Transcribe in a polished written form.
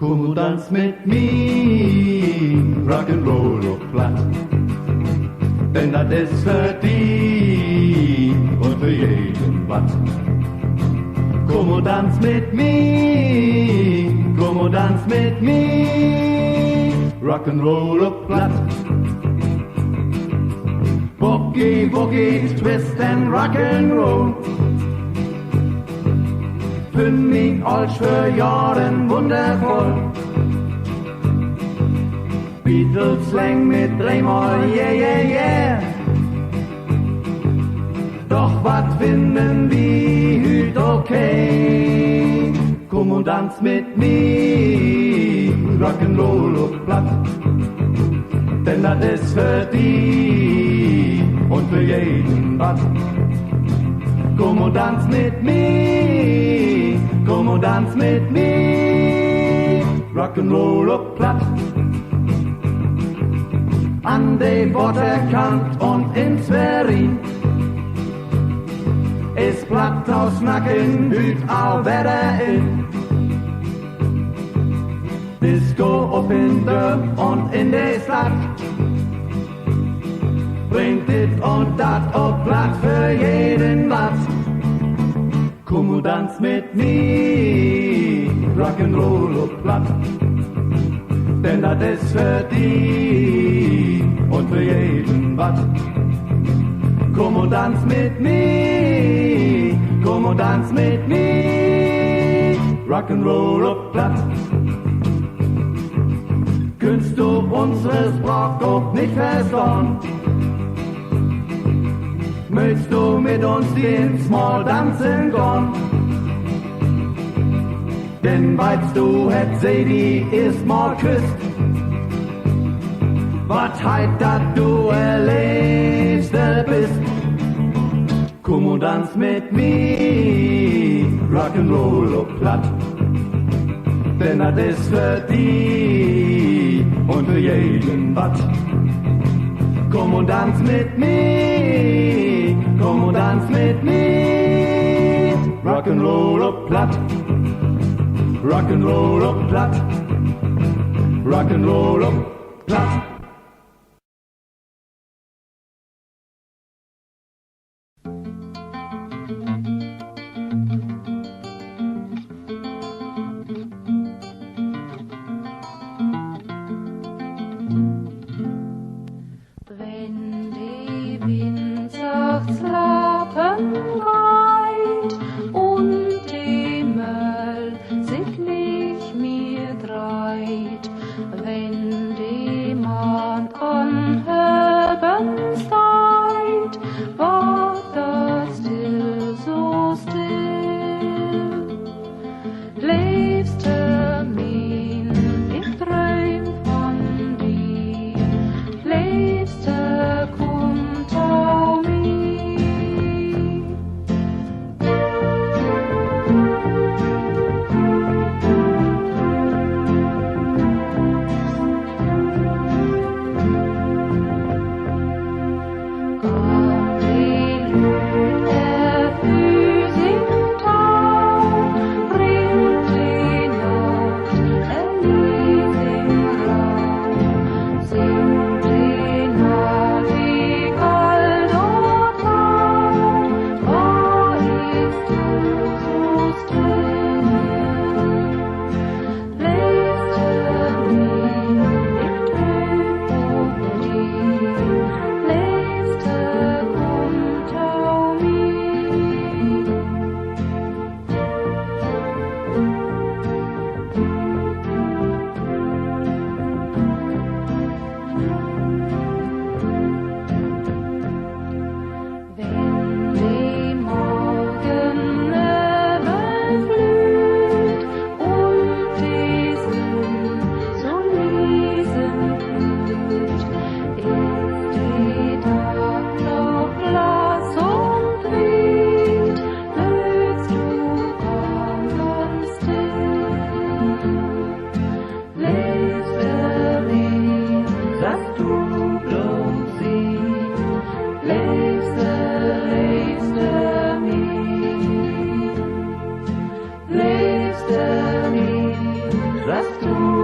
Komm und tanz mit mir, Rock'n'Roll auf Platt. Denn das ist für die und für jeden was. Komm und tanz mit mir, komm und tanz mit mir, Rock'n'Roll auf Platt. Boogie, Boogie, Twist and Rock'n'Roll. Find mich als für Jahren wundervoll. Beatles Slang mit dreimal, yeah, yeah, yeah. Doch wat finden die hüt okay? Komm und tanz mit mir, Rock'n'Roll auf Platt. Denn das ist für die und für jeden was. Komm und tanz mit mir, komm und tanz mit mir, Rock'n'Roll auf Platt. An de Waterkant und in Schwerin ist Plattsnacken hüt all Wetter in. Disco auf in der und in der Stadt. Bringt dit und dat auf Platt für jeden was. Komm und tanz mit mir, Rock'n'Roll auf Platt. Denn das ist für die und für jeden was. Komm und tanz mit mir, komm und tanz mit mir, Rock'n'Roll auf Platt. Könntest du unseres Sprach doch nicht verstehen? Möchtest du mit uns den Small tanzen gehen? Denn weißt du, het Sadie ist mal küsst. Was heit dat du erlebste bist? Komm und tanz mit mir, Rock'n'Roll auf Platt. Denn das ist für die und für jeden was. Komm und tanz mit mir, komm und tanz mit mir, Rock'n'Roll auf Platt. Rock'n'Roll auf Platt, Rock'n'Roll auf Platt. Wenn die Winterslappen reit und die Möll sich nicht mehr dreit, wenn die das tun.